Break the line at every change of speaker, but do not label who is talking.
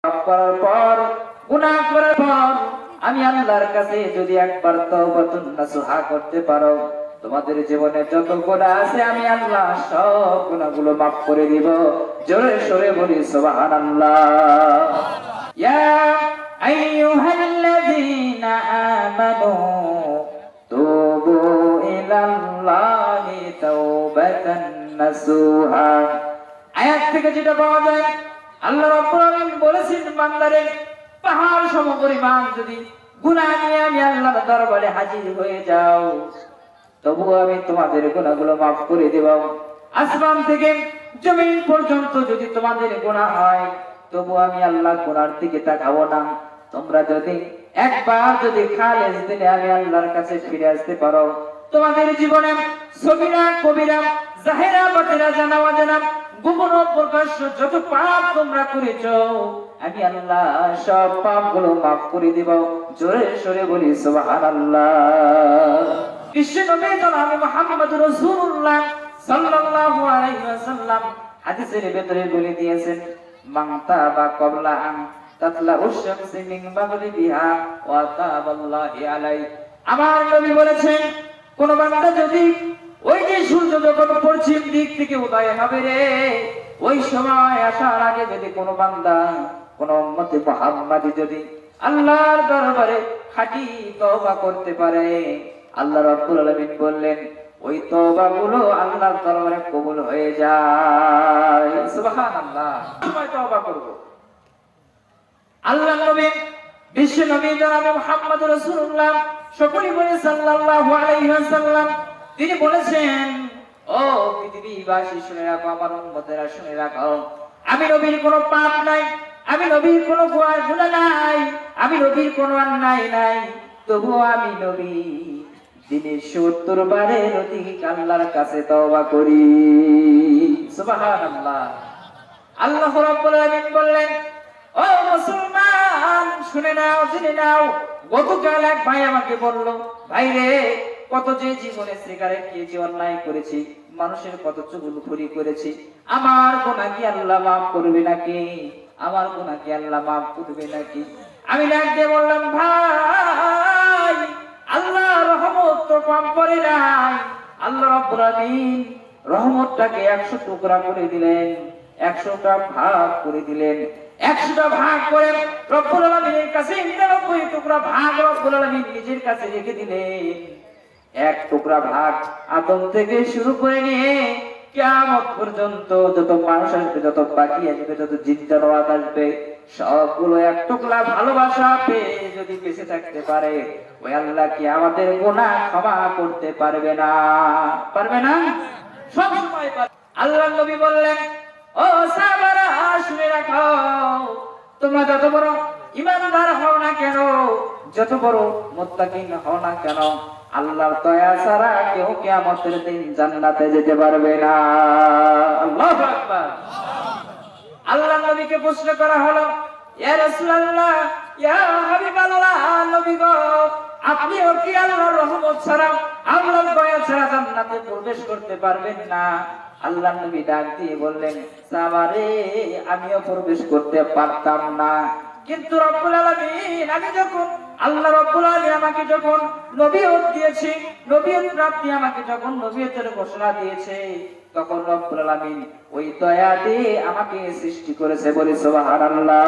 করার পর গুনাহ করার পর আমি আল্লাহর কাছে যদি একবার তওবাতুন নাসুহা করতে পারো, তোমাদের জীবনে যত গুনাহ আছে আমি আল্লাহ সব গুনাহগুলো মাফ করে দিব। জোরে সোরে বলি সুবহানাল্লাহ। ইয়া আইয়ুহাল্লাযীনা আমানু তুবু ইলাল্লাহি তাওবাতান নাসুহা। আয়াত থেকে যেটা পাওয়া যায়, আল্লাহ রাব্বুল আলামিন বলেছেন, বান্দারে পাহাড় সমপরিমাণ যদি গুনাহ নিয়ে আমি আল্লাহর দরবারে হাজির হয়ে যাও, তবু আমি তোমাদের গুনাহগুলো মাফ করে দেব। আসমান থেকে জমিন পর্যন্ত যদি তোমাদের গুনাহ হয়, তবু আমি আল্লাহ গুনার দিকে তাকাবো না। তোমরা যদি একবার যদি খালেস দিলে আমি আল্লাহর কাছে ফিরে আসতে পারো, তোমাদের জীবনে সগীরা কবিরা জাহেরা বাতিরা জানা অজানা গোপন প্রকাশ্য যত পাপ তোমরা করেছো আমি আল্লাহ সব পাপগুলো মাফ করে দিব। জোরে সোরে বলি সুবহানাল্লাহ। বিশ্ব নবী জনাব মুহাম্মদ রাসূলুল্লাহ সাল্লাল্লাহু আলাইহি ওয়াসাল্লাম হাদিসের ভিতরে বলে দিয়েছেন, মান তাবা ক্বাবলা আন তাতলা আশ-শামসু মিন মাগরিবিহা ওয়া তাবাল্লাহি আলাইহি। আমার নবী বলেছেন, কোন বান্দা যদি ওই যে সূর্য যখন পশ্চিম দিক থেকে উদয় হবে রে, ওই সময় আসার আগে যদি কোন বান্দা কোন উম্মতে মুহাম্মাদি যদি আল্লাহর দরবারে খাঁটি তওবা করতে পারে, আল্লাহ রাব্বুল আলামিন বললেন ওই তওবাগুলো আল্লাহর দরবারে কবুল হয়ে যায়। সুবহানাল্লাহ। সবাই তওবা করব। আল্লাহর নবী বিশ্ব নবী জনাব মুহাম্মদ রাসূলুল্লাহ সকলেই বলে সাল্লাল্লাহু আলাইহি ওয়াসাল্লাম, তিনি বলেছেন, ও পৃথিবীবাসী শুনে রাখো, আমার উম্মতেরা শুনে রাখো, আমি নবীর কোনো পাপ নাই, আমি নবীর কোনো গুনাহ নাই, আমি নবীর কোনো অন্যায় নাই, তবুও আমি নবী দিনে ৭০ বারের অধিক আল্লাহর কাছে তওবা করি। সুবহানাল্লাহ। আল্লাহ রাব্বুল আলামিন বললেন, ও মুসলমান শুনে নাও, জেনে নাও, গতকাল এক ভাই আমাকে বলল, ভাই রে, কত যে জীবনে সিগারেট খেয়েছি, অন্যায় করেছি, মানুষের কত চুগলখড়ি করেছি, আমার গুনাহ কি আল্লাহ মাফ করবে নাকি? আমার গুনাহ কি আল্লাহ মাফ করবে নাকি? আমি ডাক দিয়ে বললাম, ভাই, আল্লাহ রহমত তো কম করে নাই। আল্লাহ রাব্বুল আলামিন রহমতটাকে ১০০ টুকরা করে দিলেন, ১০০টা ভাগ করে দিলেন। ১০০টা ভাগ করে রব্বুল আলামিনের কাছে ৯৯ টুকরা ভাগ রব্বুল আলামিন নিজের কাছে রেখে দিলেন। এক টুকরা ভাগ আদম থেকে শুরু করে নিয়ে কিয়ামত পর্যন্ত যত মানুষ আসবে, যত পাখি আসবে, যত জিন জানোয়ার আসবে, সবগুলো এক টুকরা ভালোবাসা পেয়ে যদি বেঁচে থাকতে পারে, ওই আল্লাহ কি আমাদের গুনাহ ক্ষমা করতে পারবে না? পারবে না? সব সময় পারবে। আল্লাহর নবী বললেন, ও সাহাবারা শুনে রাখো, তোমরা যত বড় ঈমানদার হও না কেন, যত বড় মুত্তাকিন হও না কেন, আল্লাহর দয়া ছাড়া কেউ কিয়ামতের দিন জান্নাতে যেতে পারবে না। আল্লাহু আকবার। আল্লাহর নবীকে প্রশ্ন করা হলো, ইয়া রাসূলুল্লাহ, ইয়া হাবিবাল্লাহ, নবী গো, আপনিও কি আল্লাহর রহমত ছাড়া, আল্লাহর দয়া ছাড়া জান্নাতে প্রবেশ করতে পারবেন না? আল্লাহর নবী ডাক দিয়ে বললেন, সাহাবারে, আমিও প্রবেশ করতে পারতাম না, কিন্তু রব্বুল আলামিন আমি যখন আল্লাহ রাব্বুল আলামিন আমাকে যখন নবুয়ত দিয়েছে, নবুয়ত প্রাপ্তি আমাকে যখন নবুয়তের ঘোষণা দিয়েছে, তখন রব্বুল আলামিন ওই দয়া দিয়ে আমাকে সৃষ্টি করেছে। বলি সুবহানাল্লাহ।